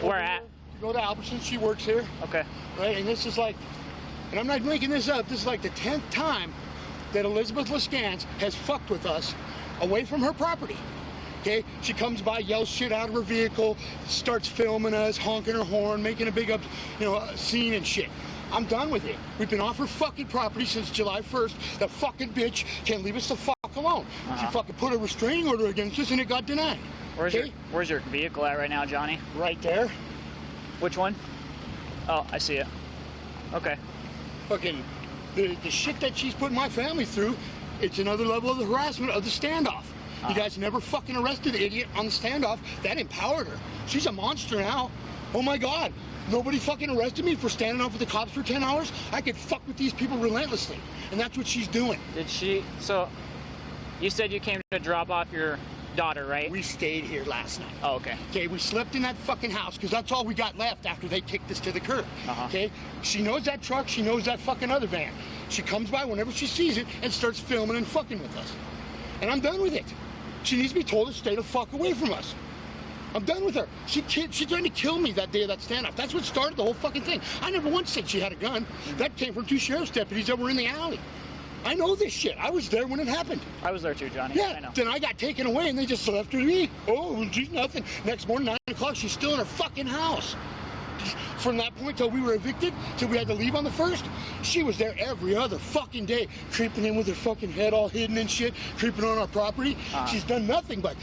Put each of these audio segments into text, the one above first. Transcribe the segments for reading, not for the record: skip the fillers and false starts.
Where at? To go to Albertsons. She works here. Okay. Right, and this is like, and I'm not making this up, this is like the 10th time that Elizabeth Lescance has fucked with us away from her property. Okay, she comes by, yells shit out of her vehicle, starts filming us, honking her horn, making a big up, scene and shit. I'm done with it. We've been off her fucking property since July 1st. That fucking bitch can't leave us the fuck alone. She fucking put a restraining order against us and it got denied. Where's your vehicle at right now, Johnny? Right there. Which one? Oh, I see it. Okay. Fucking the shit that she's putting my family through, it's another level of the harassment of the standoff. You guys never fucking arrested the idiot on the standoff. That empowered her. She's a monster now. Oh my God. Nobody fucking arrested me for standing off with the cops for 10 hours. I could fuck with these people relentlessly. And that's what she's doing. Did she? So, you said you came to drop off your daughter, right? We stayed here last night. Oh, okay. Okay, we slept in that fucking house because that's all we got left after they kicked us to the curb. Okay? She knows that truck. She knows that fucking other van. She comes by whenever she sees it and starts filming and fucking with us. And I'm done with it. She needs to be told to stay the fuck away from us. I'm done with her. She tried to kill me that day of that standoff. That's what started the whole fucking thing. I never once said she had a gun. That came from 2 sheriff's deputies that were in the alley. I know this shit. I was there when it happened. I was there too, Johnny. Yeah, I know. Then I got taken away and they just left her to me. Oh, she's nothing. Next morning, 9 o'clock, she's still in her fucking house. From that point till we were evicted, till we had to leave on the 1st, she was there every other fucking day, creeping in with her fucking head all hidden and shit, creeping on our property. She's done nothing but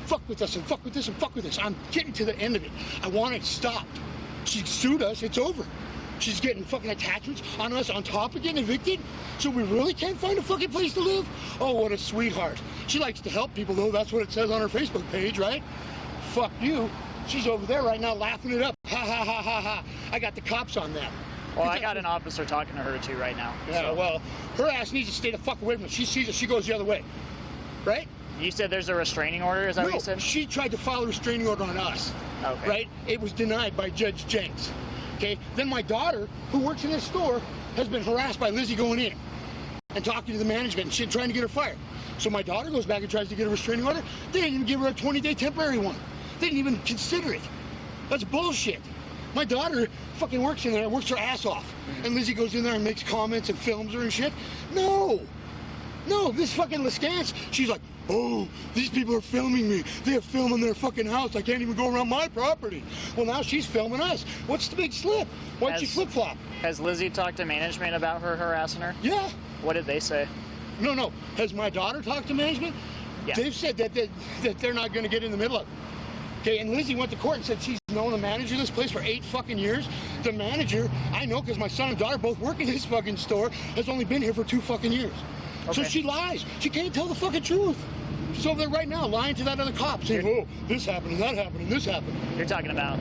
fuck with us and fuck with this and fuck with this. I'm getting to the end of it. I want it stopped. She sued us. It's over. She's getting fucking attachments on us on top of getting evicted, so we really can't find a fucking place to live? Oh, what a sweetheart. She likes to help people, though. That's what it says on her Facebook page, right? Fuck you. She's over there right now laughing it up. Ha, ha, ha, ha, ha. I got the cops on that. Well, I got an officer talking to her, too, right now. Yeah, so. Well, her ass needs to stay the fuck away from us. She sees us, she goes the other way. Right? You said there's a restraining order? Is that what you said? She tried to file a restraining order on us. Okay. Right? It was denied by Judge Jenks. Okay? Then my daughter, who works in this store, has been harassed by Lizzie going in and talking to the management and shit, trying to get her fired. So my daughter goes back and tries to get a restraining order. They didn't even give her a 20-day temporary one. They didn't even consider it. That's bullshit. My daughter fucking works in there, works her ass off. And Lizzie goes in there and makes comments and films her and shit. No, this fucking Lescance, she's like, oh, these people are filming me. They are filming their fucking house. I can't even go around my property. Well, now she's filming us. What's the big slip? Why'd she flip-flop? Has Lizzie talked to management about her harassing her? Yeah. What did they say? No. Has my daughter talked to management? Yeah. They've said that they're not going to get in the middle of it. Okay, and Lizzie went to court and said she's known the manager of this place for 8 fucking years. The manager, I know because my son and daughter both work in this fucking store, has only been here for 2 fucking years. Okay. So she lies. She can't tell the fucking truth. She's over there right now lying to that other cop saying, oh, this happened and that happened and this happened. You're talking about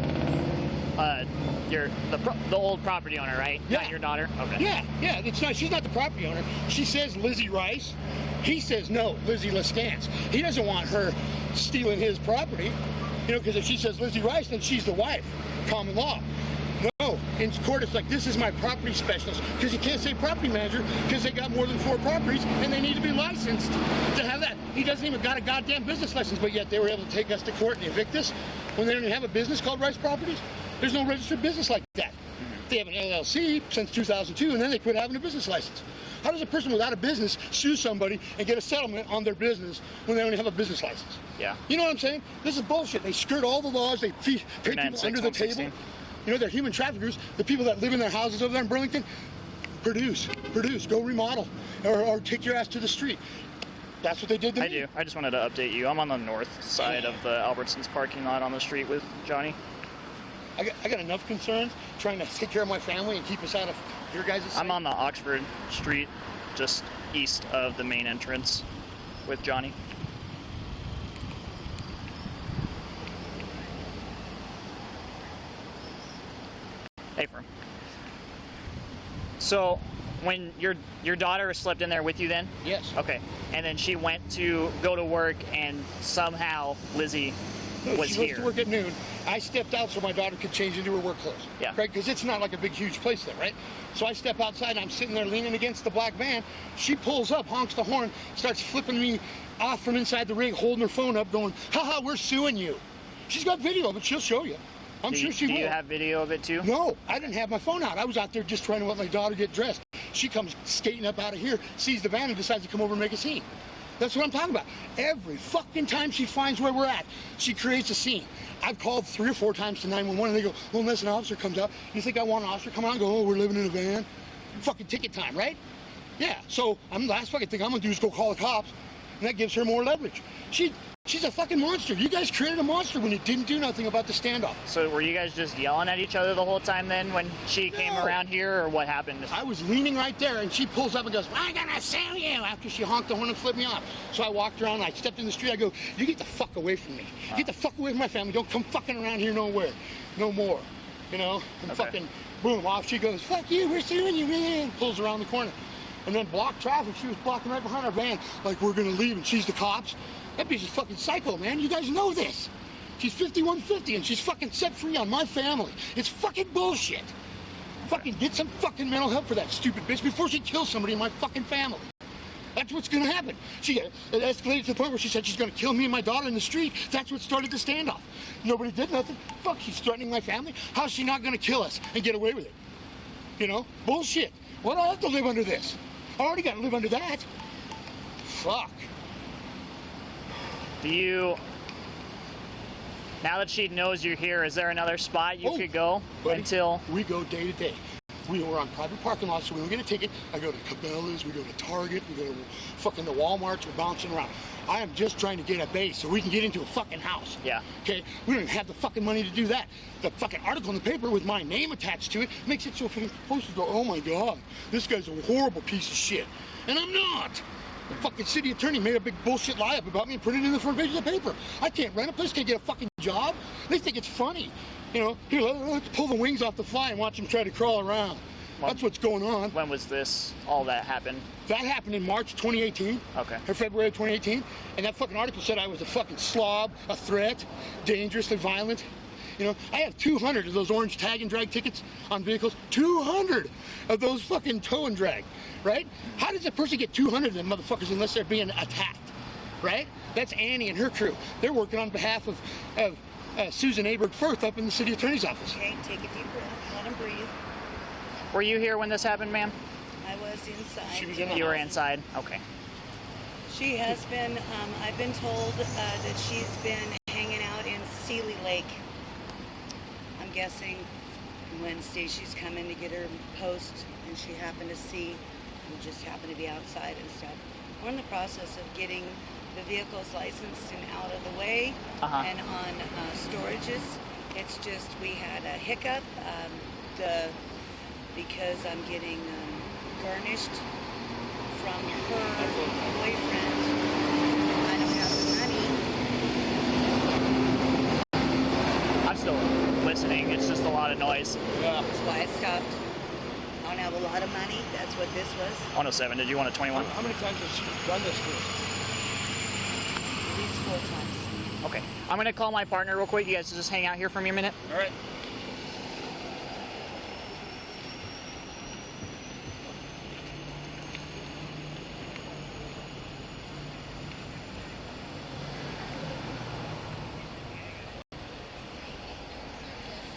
the old property owner, right? Yeah. Not your daughter? Okay. Yeah. It's not. She's not the property owner. She says Lizzie Rice. He says no, Lizzie Lescance. He doesn't want her stealing his property. Because if she says Lizzie Rice, then she's the wife. Common law. No, in court it's like, this is my property specialist. Because you can't say property manager because they got more than 4 properties and they need to be licensed to have that. He doesn't even got a goddamn business license, but yet they were able to take us to court and evict us when they don't even have a business called Rice Properties. There's no registered business like that. They have an LLC since 2002 and then they quit having a business license. How does a person without a business sue somebody and get a settlement on their business when they only have a business license? Yeah. You know what I'm saying? This is bullshit. They skirt all the laws. They pay people under the table. They're human traffickers. The people that live in their houses over there in Burlington, produce, go remodel, or take your ass to the street. That's what they did to me. I do. I just wanted to update you. I'm on the north side of the Albertsons parking lot on the street with Johnny. I got enough concerns trying to take care of my family and keep us out of your guys' sight. I'm on the Oxford Street, just east of the main entrance with Johnny. Hey, firm. So, when your daughter slept in there with you then? Yes. Okay. And then she went to go to work and somehow Lizzie was she here. She went to work at noon. I stepped out so my daughter could change into her work clothes. Yeah. Right? Because it's not like a big, huge place there, right? So I step outside and I'm sitting there leaning against the black van. She pulls up, honks the horn, starts flipping me off from inside the rig, holding her phone up, going, haha, we're suing you. She's got video of it. She'll show you. I'm sure she will. Do you have video of it too? No, I didn't have my phone out. I was out there just trying to let my daughter get dressed. She comes skating up out of here, sees the van, and decides to come over and make a scene. That's what I'm talking about. Every fucking time she finds where we're at, she creates a scene. I've called 3 or 4 times to 911, and they go, well, unless an officer comes out, you think I want an officer to come out and go, oh, we're living in a van? Fucking ticket time, right? Yeah, so the last fucking thing I'm gonna do is go call the cops, and that gives her more leverage. She's a fucking monster. You guys created a monster when you didn't do nothing about the standoff. So were you guys just yelling at each other the whole time then when she came around here, or what happened? I was leaning right there, and she pulls up and goes, I'm gonna sue you, after she honked the horn and flipped me off. So I walked around, I stepped in the street, I go, you get the fuck away from me. Get the fuck away from my family. Don't come fucking around here nowhere. No more. You know? And fucking, boom, off she goes, fuck you, we're suing you, man. Pulls around the corner. And then blocked traffic. She was blocking right behind our van, like we're gonna leave, and she's the cops. That bitch is fucking psycho, man. You guys know this. She's 5150 and she's fucking set free on my family. It's fucking bullshit. Fucking get some fucking mental help for that stupid bitch before she kills somebody in my fucking family. That's what's gonna happen. It escalated to the point where she said she's gonna kill me and my daughter in the street. That's what started the standoff. Nobody did nothing. Fuck, she's threatening my family. How's she not gonna kill us and get away with it? You know? Bullshit. Well, I have to live under this. I already gotta live under that. Fuck. Do you, now that she knows you're here, is there another spot you could go until? We go day to day. We were on private parking lots, so we don't get a ticket. I go to Cabela's, we go to Target, we go to fucking the Walmarts, we're bouncing around. I am just trying to get a base so we can get into a fucking house. Yeah. Okay? We don't even have the fucking money to do that. The fucking article in the paper with my name attached to it makes it so fucking supposed to go, oh my God, this guy's a horrible piece of shit. And I'm not. The fucking city attorney made a big bullshit lie up about me and put it in the front page of the paper. I can't rent a place, can't get a fucking job. They think it's funny. You know, here, let's pull the wings off the fly and watch them try to crawl around. That's what's going on. When was this, all that happened? That happened in March 2018. Okay. Or February 2018. And that fucking article said I was a fucking slob, a threat, dangerously violent. You know, I have 200 of those orange tag and drag tickets on vehicles. 200 of those fucking tow and drag, right? How does a person get 200 of them motherfuckers unless they're being attacked, right? That's Annie and her crew. They're working on behalf of Susan Aberg-Firth up in the city attorney's office. Okay, take a deep breath. Let him breathe. Were you here when this happened, ma'am? I was inside. She was in the You were house. inside? Okay. She has been, I've been told that she's been hanging out in Sealy Lake. I'm guessing Wednesday she's coming to get her post, and she happened to see, and just happened to be outside and stuff. We're in the process of getting the vehicles licensed and out of the way, and on storages. It's just we had a hiccup because I'm getting garnished from her boyfriend. I don't have the money. I'm still listening. It's just a lot of noise. Yeah. That's why I stopped. I don't have a lot of money. That's what this was. 107. Did you want a 21? How many times has she done this to us? At least 4 times. Okay. I'm going to call my partner real quick. You guys just hang out here for me a minute. All right.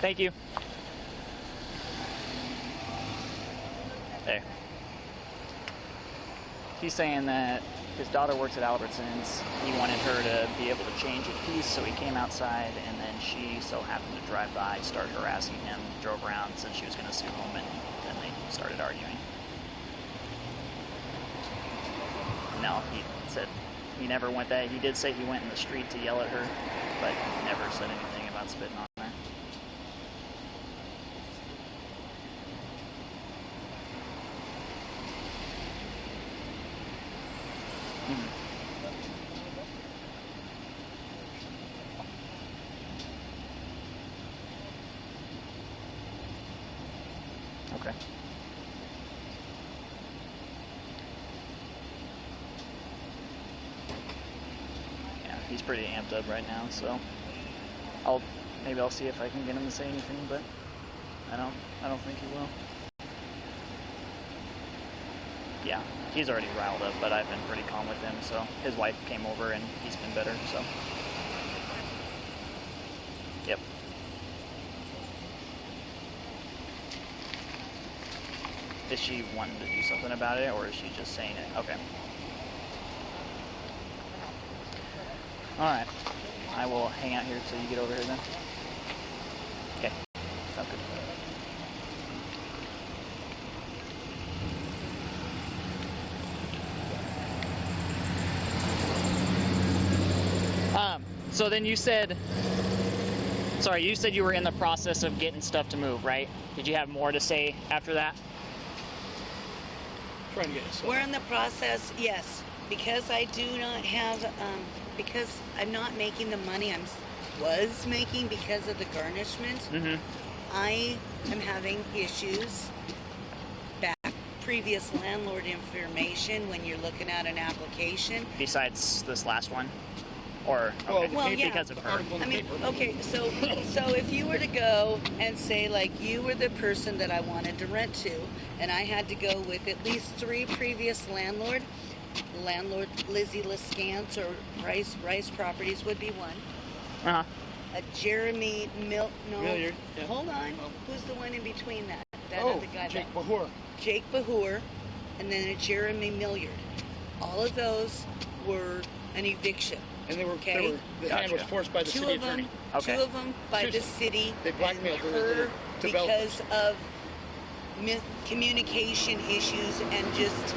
Thank you. There. He's saying that his daughter works at Albertsons. He wanted her to be able to change a piece, so he came outside, and then she so happened to drive by, started harassing him, drove around, said she was going to sue him, and then they started arguing. No, he said he never went that. He did say he went in the street to yell at her, but he never said anything about spitting on her. Okay. Yeah, he's pretty amped up right now, so maybe I'll see if I can get him to say anything, but I don't think he will. Yeah, he's already riled up, but I've been pretty calm with him, so his wife came over and he's been better, so. Yep. Is she wanting to do something about it, or is she just saying it? Okay. All right. I will hang out here till you get over here then. Okay. Sounds good. So then you said, sorry, you said you were in the process of getting stuff to move, right? Did you have more to say after that? Trying to get it. We're in the process, yes, because I do not have, because I'm not making the money I was making because of the garnishment. Mm-hmm. I am having issues back previous landlord information when you're looking at an application. Besides this last one? Or, okay, Well, yeah. because of her. I mean, okay, so if you were to go and say, like, you were the person that I wanted to rent to, and I had to go with at least 3 previous landlord Lizzie Lescance or Rice Properties would be one. Uh-huh. A Jeremy Milliard, yeah. Hold on. Who's the one in between that? That Oh, other guy. Jake Bahur. Jake Bahur, and then a Jeremy Milliard. All of those were an eviction. And they were, Okay. the hand was Gotcha. forced by the Two city of them, attorney. Okay. 2 of them by the city. They blackmailed and her her developers. because of communication issues and just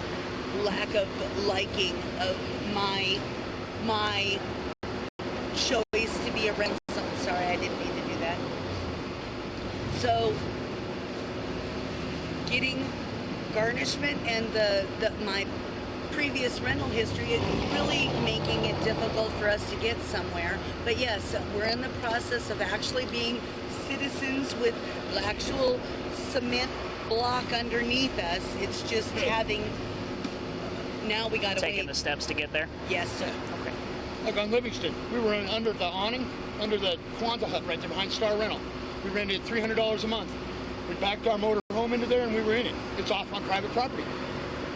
lack of liking of my choice to be a rental. Sorry, I didn't mean to do that. So getting garnishment and my previous rental history is really making it difficult for us to get somewhere. But yes, we're in the process of actually being citizens with actual cement block underneath us. It's just having, now we gotta Taking wait. the steps to get there? Yes, sir. Okay. Like on Livingston, we were under the awning, under the Quanta hut right there behind Star Rental. We rented $300 a month. We backed our motor home into there and we were in it. It's off on private property.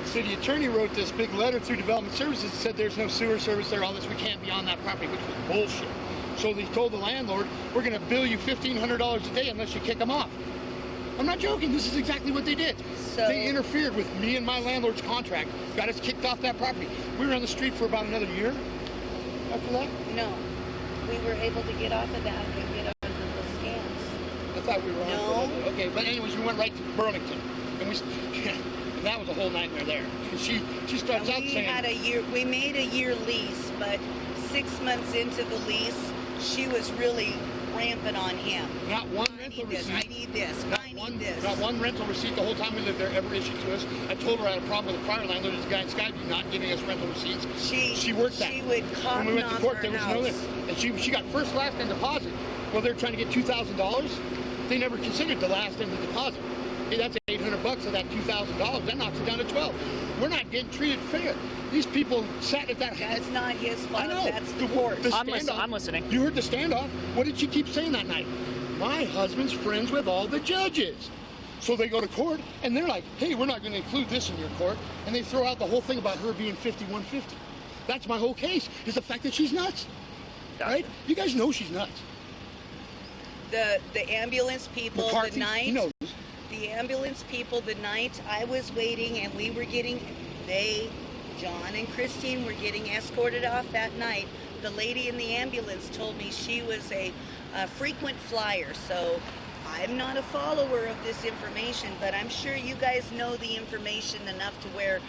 The city attorney wrote this big letter through Development Services that said there's no sewer service there, all this, we can't be on that property, which was bullshit. So they told the landlord, we're gonna bill you $1,500 a day unless you kick them off. I'm not joking, this is exactly what they did. So- They interfered with me and my landlord's contract, got us kicked off that property. We were on the street for about another year after that. No, we were able to get off of that and get over the scams. I thought we were on. No. Okay, but anyways, we went right to Burlington, and that was a whole nightmare there. She starts out We saying, had a year. We made a year lease, but 6 months into the lease, she was really rampant on him. not one I rental need this. receipt. I need this. I need this. Not one rental receipt the whole time we lived there ever issued to us. I told her I had a problem with the prior landlord, this guy in Skyview, not giving us rental receipts. She worked that. She would cop When we went to court, there was no house. limit. And she got first, last, and deposit. Well, they're trying to get $2,000. They never considered the last and the deposit. Hey, that's $800 of that $2,000. That knocks it down to $12,000. We're not getting treated fair. These people sat at that. That's not his fault. I know. That's the court. The I'm standoff. listening. You heard the standoff. What did she keep saying that night? My husband's friends with all the judges. So they go to court, and they're like, hey, we're not going to include this in your court. And they throw out the whole thing about her being 5150. That's my whole case, is the fact that she's nuts. Gotcha. Right? You guys know she's nuts. The ambulance people McCarthy, the night. he knows. The ambulance people the night I was waiting and we were getting, John and Christine were getting escorted off that night. The lady in the ambulance told me she was a frequent flyer, so I'm not a follower of this information, but I'm sure you guys know the information enough to where,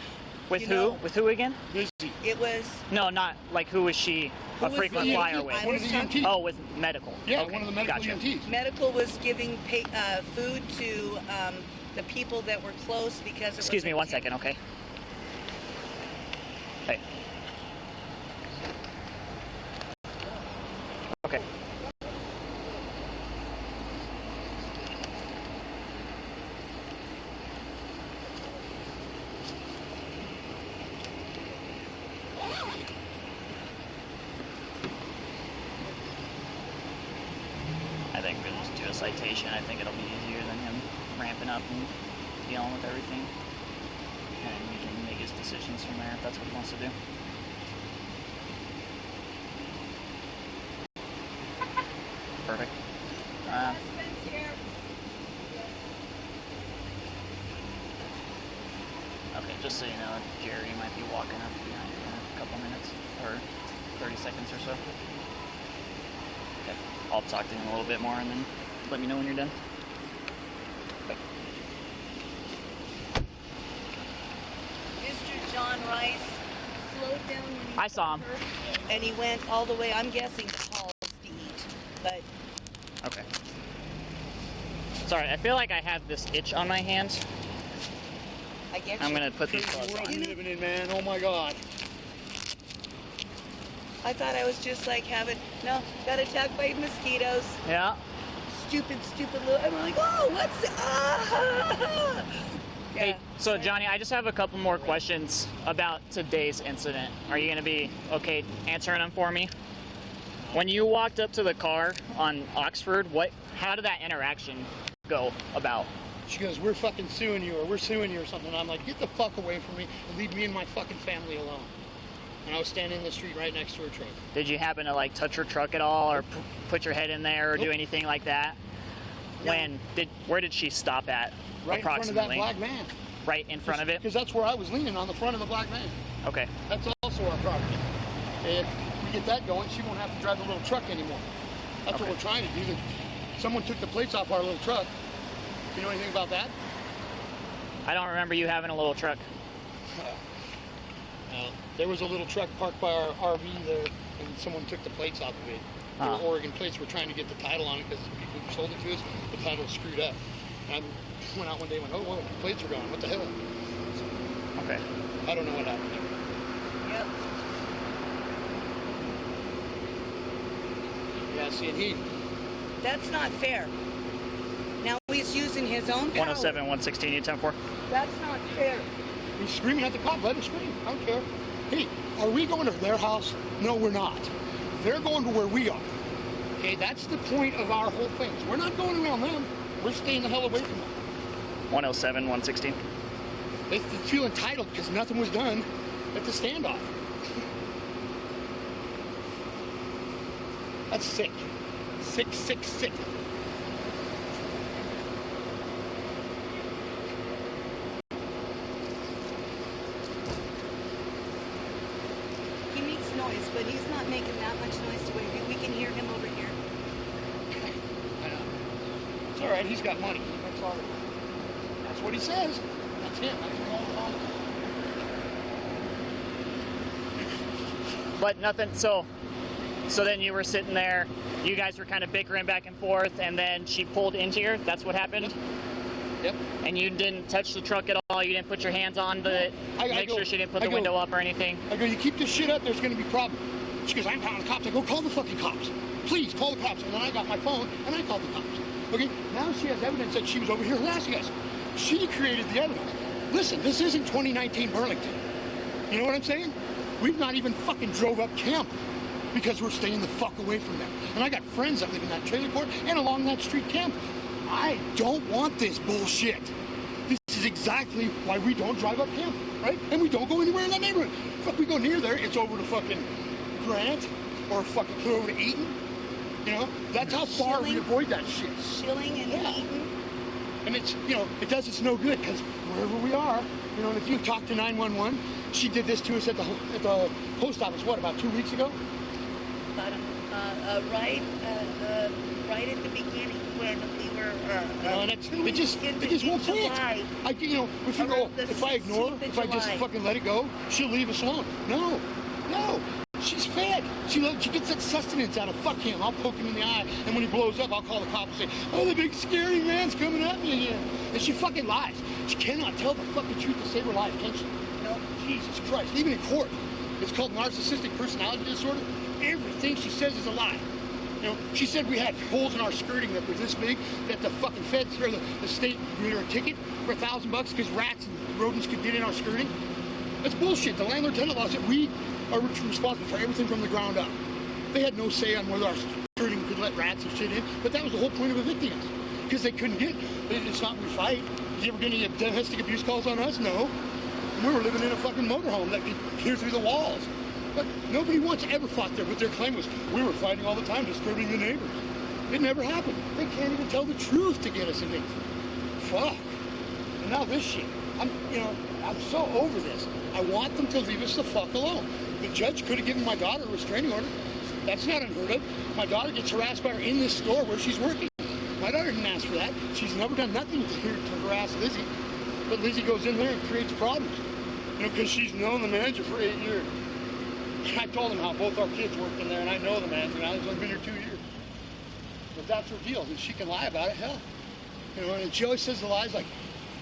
With you who? know, With who again? Busy. it was, No, not like who was she Who a was frequent the flyer EMT? with? I One of was the talking- EMTs. Oh, with medical. Yeah, Okay, one of the medical gotcha. EMTs. medical was giving food to the people that were close because it Excuse was me a one ca- second, okay? Hey. Okay. I think we're going to do a citation. I think it'll be easier than him ramping up and dealing with everything. And he can make his decisions from there if that's what he wants to do. Perfect. Just so you know, Jerry might be walking up behind you in a couple minutes, or 30 seconds or so. Okay. I'll talk to him a little bit more and then let me know when you're done. Bye. Mr. John Rice slowed down when he I saw him. and he went all the way, I'm guessing, to Paul's to eat. But Okay. Sorry, I feel like I have this itch on my hand. I get I'm you. gonna put these Crazy gloves world on. you're living in, man. Oh my God. I thought I was just like having, no, got attacked by mosquitoes. Yeah. Stupid little, I'm like, oh, what's, ah! Hey, Yeah. so Johnny, I just have a couple more questions about today's incident. Are you gonna be okay answering them for me? When you walked up to the car on Oxford, how did that interaction go about? She goes, we're fucking suing you, or we're suing you, or something. And I'm like, get the fuck away from me and leave me and my fucking family alone. And I was standing in the street right next to her truck. Did you happen to like touch her truck at all, or put your head in there, or do Nope. anything like that? No. Where did she stop at? Right in front of approximately? that black van. Right in front of it? Because that's where I was leaning, on the front of the black van. Okay. That's also our property. If we get that going, she won't have to drive the little truck anymore. That's what Okay. we're trying to do. Someone took the plates off our little truck. You know anything about that? I don't remember you having a little truck. There was a little truck parked by our RV there, and someone took the plates off of it. They were Oregon plates. We're trying to get the title on it because the people who sold it to us, the title was screwed up. And I went out one day and went, oh, whoa, the plates are gone. What the hell? Okay. I don't know what happened there. Yep. Yeah, see, and he, That's not fair. Now he's using his own power. 107, 116, you 10-4. That's not fair. he's screaming at the cop. Let him scream. I don't care. Hey, are we going to their house? No, we're not. They're going to where we are. Okay, that's the point of our whole thing. We're not going around them. We're staying the hell away from them. 107, 116. They feel entitled because nothing was done at the standoff. That's sick. Sick, sick, sick. He makes noise, but he's not making that much noise to where we can hear him over here. I know. It's all right. He's got money. That's all. That's what he says. That's him. That's what all the time. But nothing, so then you were sitting there, you guys were kind of bickering back and forth, and then she pulled into here. That's what happened? Yep. And you didn't touch the truck at all? You didn't put your hands on the, make sure she didn't put the window up or anything? I go, you keep this shit up, there's going to be problems. She goes, I'm calling the cops. I go, call the fucking cops. Please, call the cops. And then I got my phone, and I called the cops. Okay, now she has evidence that she was over here harassing us. She created the evidence. Listen, this isn't 2019 Burlington. You know what I'm saying? We've not even fucking drove up camp because we're staying the fuck away from them. And I got friends that live in that trailer court and along that street camp. I don't want this bullshit. This is exactly why we don't drive up camp, right? And we don't go anywhere in that neighborhood. Fuck, we go near there, it's over to fucking Grant or fucking clear over to Eaton. You know, that's how far we avoid that shit. Shilling and Eaton. And it's, you know, it does us no good because wherever we are, you know, and if you talk to 911, she did this to us at the post office, what, about 2 weeks ago? But, right at the beginning when we were, You know, and it just won't quit. You know, if you go, if I ignore, if I just fucking let it go, she'll leave us alone. No, she's fed. She gets that sustenance out of fuck him. I'll poke him in the eye, and when he blows up, I'll call the cops and say, oh, the big scary man's coming at me again. And she fucking lies. She cannot tell the fucking truth to save her life, can she? No. Jesus Christ. Even in court, it's called narcissistic personality disorder. Everything she says is a lie. You know, she said we had holes in our skirting that were this big that the fucking feds or the state gave her a ticket for $1,000 because rats and rodents could get in our skirting. That's bullshit. The landlord-tenant law said we are responsible for everything from the ground up. They had no say on whether our skirting could let rats and shit in, but that was the whole point of evicting us because they couldn't get. It's not we fight. Did you ever get any domestic abuse calls on us? No. We were living in a fucking motorhome that could peer through the walls. But nobody once ever fought there, but their claim was, we were fighting all the time, disturbing the neighbors. It never happened. They can't even tell the truth to get us evicted. Fuck. And now this shit. I'm so over this. I want them to leave us the fuck alone. The judge could have given my daughter a restraining order. That's not unheard of. My daughter gets harassed by her in this store where she's working. My daughter didn't ask for that. She's never done nothing to harass Lizzie. But Lizzie goes in there and creates problems. Because she's known the manager for 8 years. I told him how both our kids worked in there, and I know the manager. Now he's only been here 2 years. But that's her deal. And she can lie about it, hell. And she always says the lies like,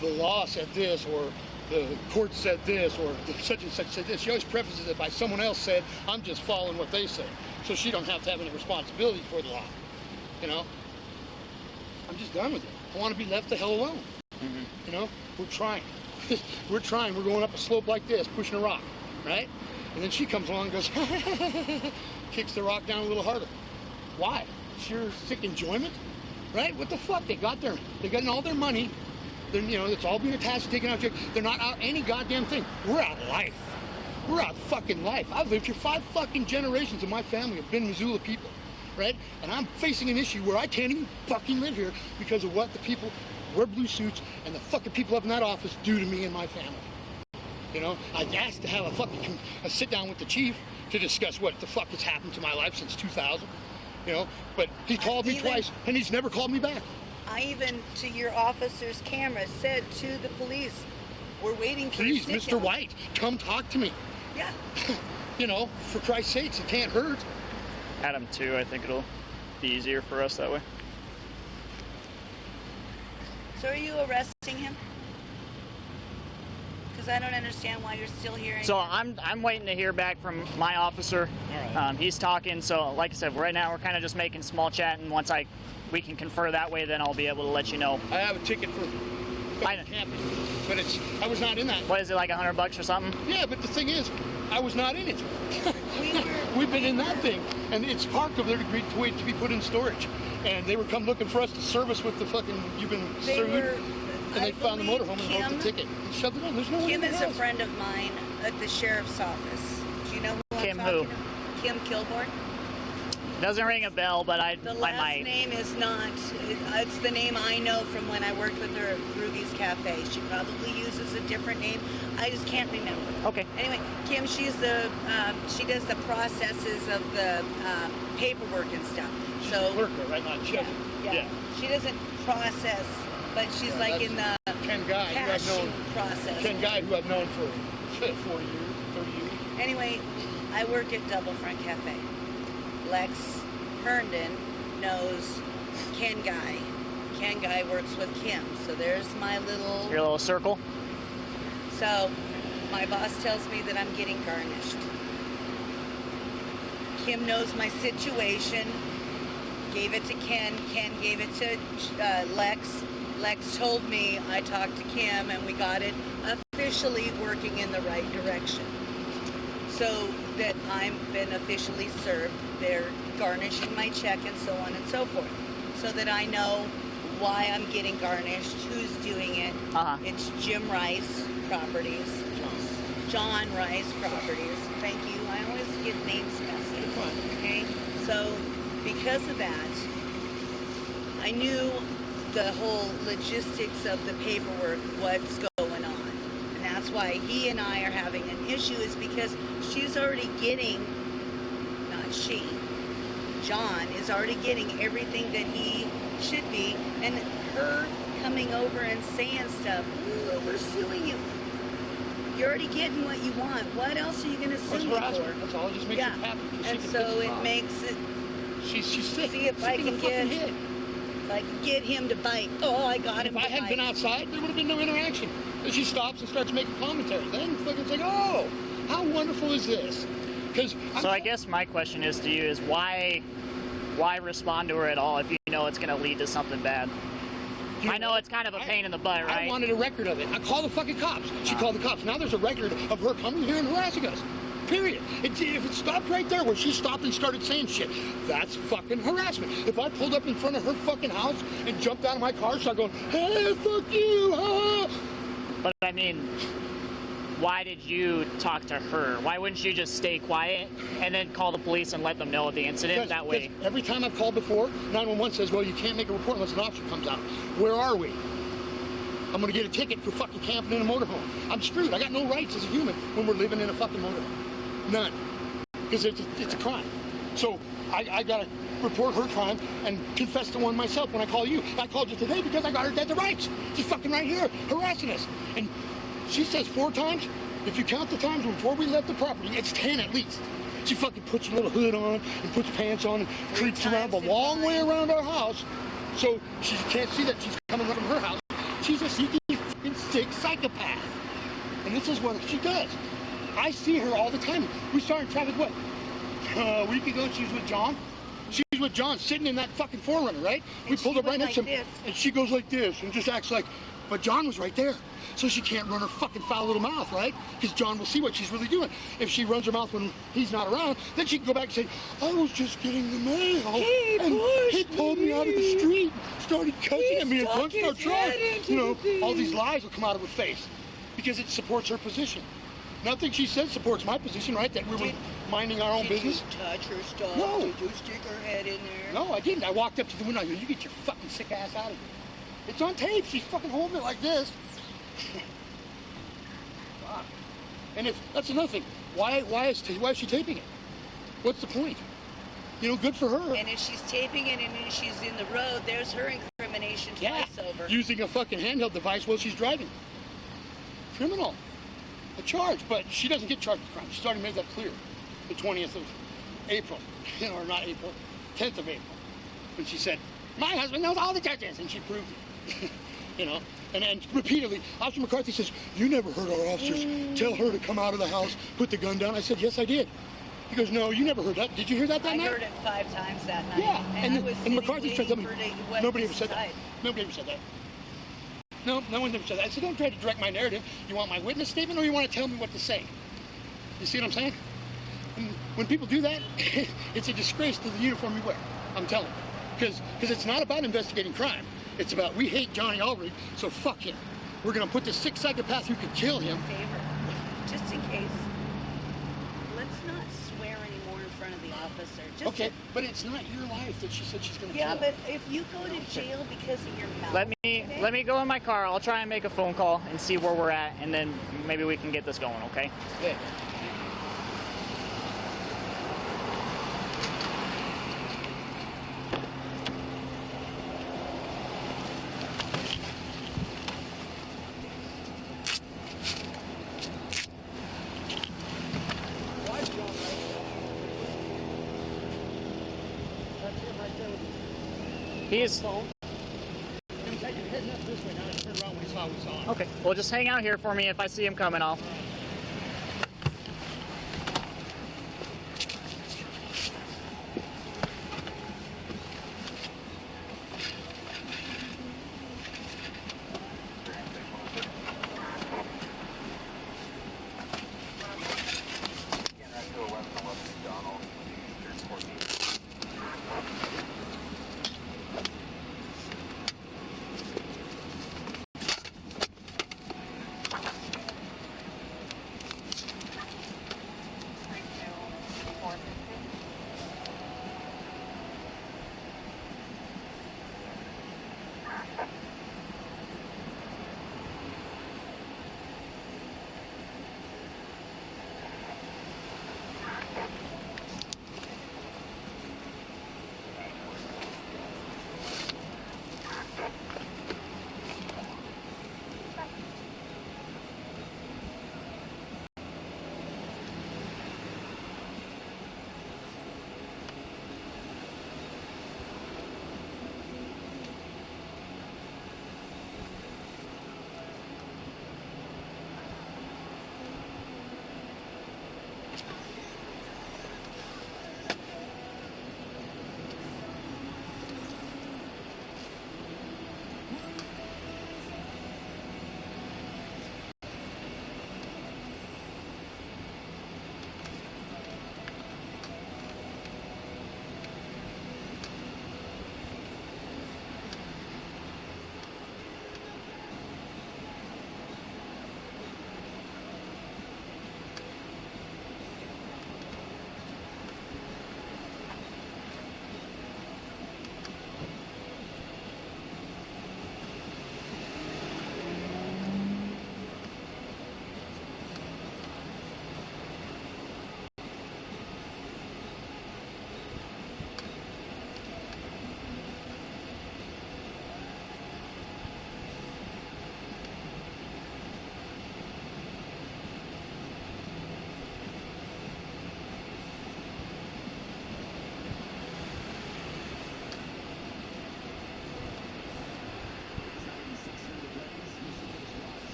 the law said this, or the court said this, or such and such said this. She always prefaces it by someone else said, I'm just following what they say. So she don't have to have any responsibility for the law. I'm just done with it. I want to be left the hell alone. We're trying. We're trying. We're going up a slope like this, pushing a rock, right? And then she comes along and goes, kicks the rock down a little harder. Why? Sheer sick enjoyment, right? What the fuck? They got all their money. It's all being attached, taken out. They're not out any goddamn thing. We're out life. We're out fucking life. I've lived here 5 fucking generations of my family have been Missoula people, right? And I'm facing an issue where I can't even fucking live here because of what the people wear blue suits and the fucking people up in that office do to me and my family. I asked to have a sit down with the chief to discuss what the fuck has happened to my life since 2000. But he called me twice and he's never called me back. I even, to your officer's camera, said to the police, we're waiting for Please, Mr. White, come talk to me. Yeah. For Christ's sakes, it can't hurt. Adam, too, I think it'll be easier for us that way. So are you arresting him? Because I don't understand why you're still here. So I'm waiting to hear back from my officer. All right. He's talking, so like I said, right now we're kind of just making small chat, and once we can confer that way, then I'll be able to let you know. I have a ticket for camping, but I was not in that. What is it, like $100 or something? Yeah, but the thing is, I was not in it. We've been in that thing, and it's parked over there to wait to be put in storage. And they would come looking for us to service with the fucking, you've been sued. And they found the motorhome and wrote the ticket. And shoved it in. There's no one in the Kim is house. a friend of mine at the sheriff's office. Do you know who Kim I'm talking who? about? Kim Kilborn. Doesn't ring a bell, but I The might. last name is not, it's the name I know from when I worked with her at Ruby's Cafe. She probably uses a different name. I just can't remember. Okay. Anyway, Kim, she does the processes of the paperwork and stuff. She's So a clerk there, right? Not yeah, yeah. She doesn't process, but she's like in the Ken Guy, who I've known. process. Ken Guy, who I've known for 40 years, 30 years. Anyway, I work at Double Front Cafe. Lex Herndon knows Ken Guy. Ken Guy works with Kim. So there's my little... Your little circle? So my boss tells me that I'm getting garnished. Kim knows my situation. Gave it to Ken. Ken gave it to Lex. Lex told me, I talked to Kim, and we got it officially working in the right direction. So that I'm been officially served. They're garnishing my check and so on and so forth. So that I know why I'm getting garnished, who's doing it. It's Jim Rice Properties. John Rice Properties. Thank you. I always get names messy. Okay? So because of that, I knew the whole logistics of the paperwork, what's going on. And that's why he and I are having an issue, is because she's already getting, not she, John is already getting everything that he should be, and her coming over and saying stuff, ooh, we're suing you. You're already getting what you want. What else are you going to sue me for? That's all. It just makes it happen. And so it makes it... She's sick. See if I can get him to bite. Oh, I got him to bite. If I hadn't been outside, there would have been no interaction. Then she stops and starts making commentary. Then fucking like, oh, how wonderful is this? So I guess my question is to you is why respond to her at all if you know it's going to lead to something bad? I know it's kind of a pain in the butt, right? I wanted a record of it. I called the fucking cops. She called the cops. Now there's a record of her coming here and harassing us. Period. If it stopped right there where she stopped and started saying shit, that's fucking harassment. If I pulled up in front of her fucking house and jumped out of my car and started going, hey, fuck you, ah. But I mean, why did you talk to her? Why wouldn't you just stay quiet and then call the police and let them know of the incident that way? Every time I've called before, 911 says, well, you can't make a report unless an officer comes out. Where are we? I'm gonna get a ticket for fucking camping in a motorhome. I'm screwed. I got no rights as a human when we're living in a fucking motorhome. None. Because it's a crime. So I gotta report her crime and confess to one myself when I call you. I called you today because I got her dead to rights. She's fucking right here harassing us. And she says 4 times. If you count the times before we left the property, it's 10 at least. She fucking puts a little hood on and puts pants on and creeps around the long way around our house. So she can't see that she's coming from her house. She's a sneaky fucking sick psychopath. And this is what she does. I see her all the time. We saw her in traffic, what? A week ago, she was with John. She's with John sitting in that fucking 4Runner, right? We pulled up right next to him. And she goes like this and just acts like, but John was right there. So she can't run her fucking foul little mouth, right? Because John will see what she's really doing. If she runs her mouth when he's not around, then she can go back and say, I was just getting the mail. He pulled me out of the street, started cussing at me and punched our truck. You know, all these lies will come out of her face because it supports her position. Nothing she said supports my position, right? That we were minding our own business. Did you touch her stuff? No. Did you stick her head in there? No, I didn't. I walked up to the window. I go, you get your fucking sick ass out of here. It's on tape. She's fucking holding it like this. God. And if that's another thing, why is she taping it? What's the point? You know, good for her. And if she's taping it and then she's in the road, there's her incrimination twice over. Using a fucking handheld device while she's driving. Criminal. A charge, but she doesn't get charged with crime. She's already made that clear. The 20th of April, or not April, 10th of April, when she said, my husband knows all the judges, and she proved it. You know, and repeatedly, Officer McCarthy says, you never heard our officers tell her to come out of the house, put the gun down. I said, yes, I did. He goes, no, you never heard that. Did you hear that night? I heard it 5 times that night. Yeah, and McCarthy said something. Nobody ever said that. Nobody ever said that. No one's ever said that. I said, don't try to direct my narrative. You want my witness statement or you want to tell me what to say? You see what I'm saying? And when people do that, it's a disgrace to the uniform you wear. I'm telling you. Because it's not about investigating crime. It's about, we hate Johnny Albright, so fuck him. We're going to put this sick psychopath who could kill him. Favor, just in case, let's not swear anymore in front of the officer. Just okay, but it's not your life that she said she's going to kill. Yeah, but if you go to jail because of your mouth. Let me go in my car. I'll try and make a phone call and see where we're at, and then maybe we can get this going, okay? Yeah. He is. Okay, well just hang out here for me. If I see him coming, I'll.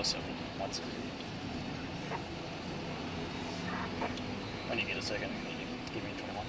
Joseph. Once. When you get a second, give me 21.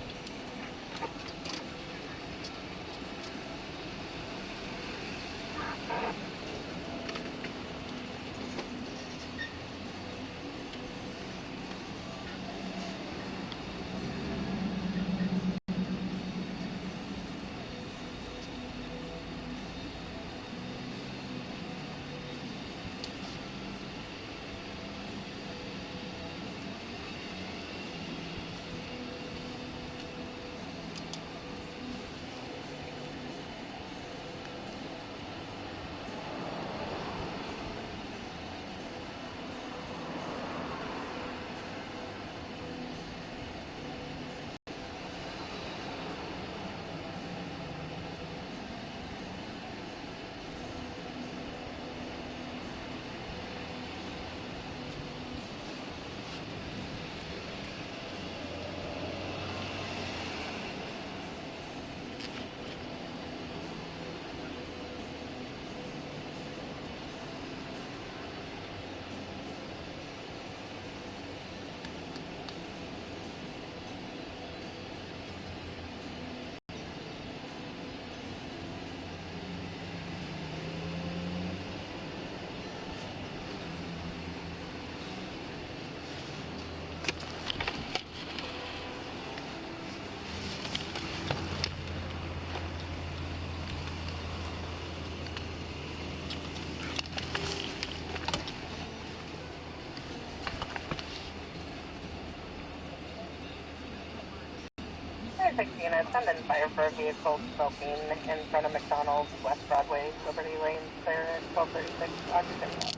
Units, send in fire for a vehicle smoking in front of McDonald's, West Broadway, Liberty Lane, clear at 1236, occupant.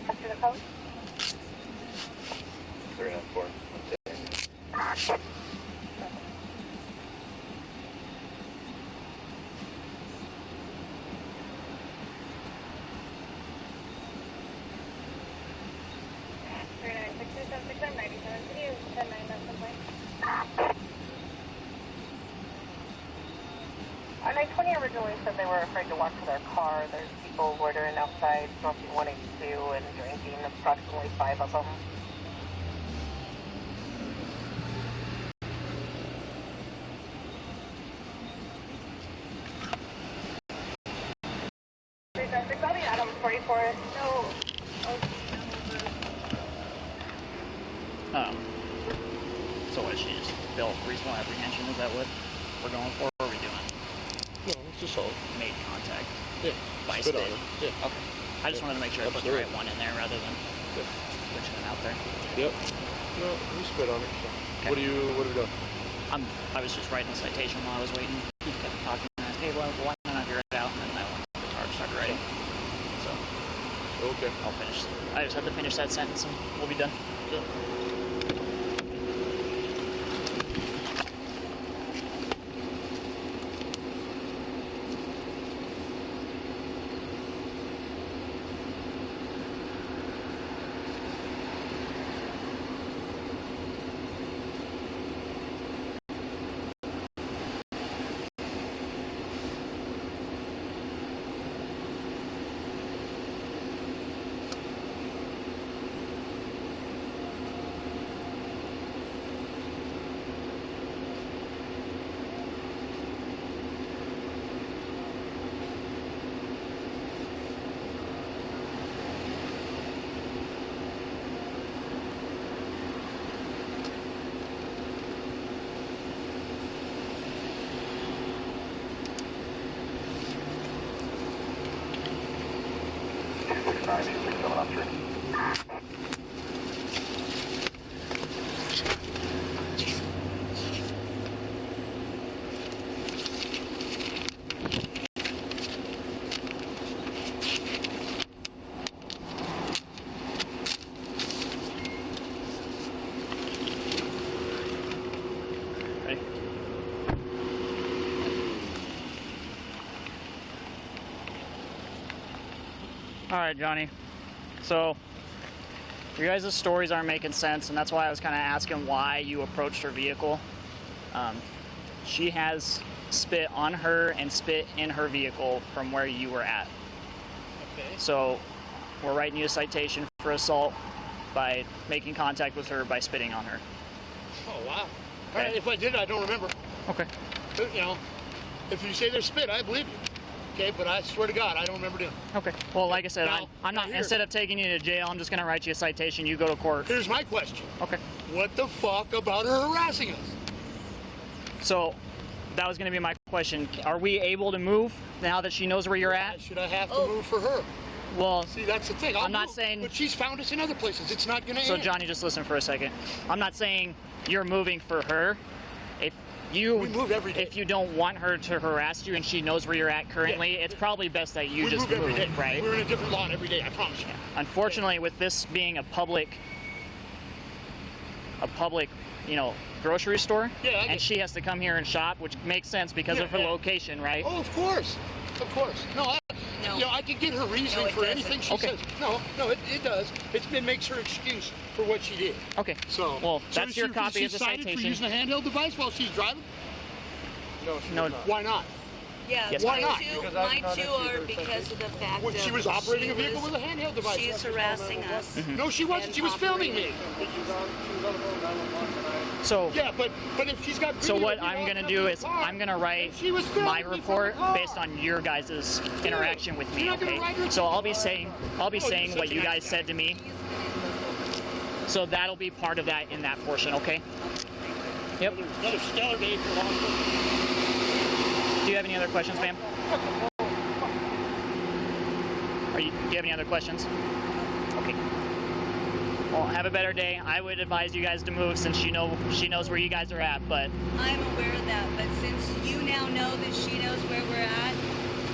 After the code? 394. On I-20 originally said they were afraid to walk to their car. There's people loitering outside, smoking 182 and drinking, approximately 5 of them. Adam 44. No. So what, she just built reasonable apprehension? Is that what we're going for? Or are we doing? No, it's assault. Made contact. Yeah. By Spit spit. on her. Yeah. Okay. I just wanted to make sure I put the right one in there rather than switching it out there. Yep. No, we spit on it. So. Okay. What have we done? I was just writing the citation while I was waiting. He kept talking and I said, hey, well, why don't I get it out? And then I went to the car, started writing. So Okay. I'll finish. I just have to finish that sentence and we'll be done. Yeah. All right, Johnny. So your guys' stories aren't making sense, and that's why I was kind of asking why you approached her vehicle. She has spit on her and spit in her vehicle from where you were at. Okay. So we're writing you a citation for assault by making contact with her by spitting on her. Oh, wow. All right, if I did, I don't remember. Okay. But, you know, if you say there's spit, I believe you. Okay, but I swear to God, I don't remember doing it. Okay. Well, like I said, Now- I'm not. now here- Instead of taking you to jail, I'm just gonna write you a citation. You go to court. Here's my question. Okay. What the fuck about her harassing us? So that was gonna be my question. Are we able to move now that she knows where you're Why at? should I have to move for her? Well, See, that's the thing. I'm not move, saying- But she's found us in other places. It's not going to so end. Johnny, just listen for a second. I'm not saying you're moving for her. If you We move every day. if you don't want her to harass you and she knows where you're at currently, it's probably best that you we just move every day. right? We're in a different lawn every day, I promise you. Unfortunately, with this being a public, you know, grocery store, Yeah, I and get- she has to come here and shop, which makes sense because Yeah, of her yeah. location, right? Oh, of course. Of course. No, No. you know, I can get her reasoning No, it for doesn't. anything she Okay. says. No, it does. It makes her excuse for what she did. Okay. So, well, so that's is your she- copy she's of the cited for citation. using a handheld device while she's driving? No, Why not? Yeah, Yes, Why mine not? too. Because I've Mine not too issued are her because of the fact When that she was operating a vehicle with a handheld device. She's harassing us. No, she wasn't. and She was filming me. She was on the phone 911 tonight. so Yeah, but if she's got So video what of me I'm walking gonna up do to the is car, I'm gonna write she was filming my me from the report car. based on your guys' interaction with me. You're not gonna Okay. write her- So I'll be saying you're saying what such a you nice guys guy. said to me. So that'll be part of that in that portion. Okay. Yep. Another stellar day for law enforcement. Do you have any other questions, ma'am? Do you have any other questions? Okay. Well, have a better day. I would advise you guys to move since she knows where you guys are at. But I'm aware of that, but since you now know that she knows where we're at,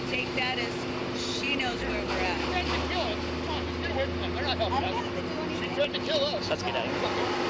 take that as she knows where we're at. Threatened to kill us. Come on, just get away from them. They're not helping us. She threatened to kill us. let's get out of here.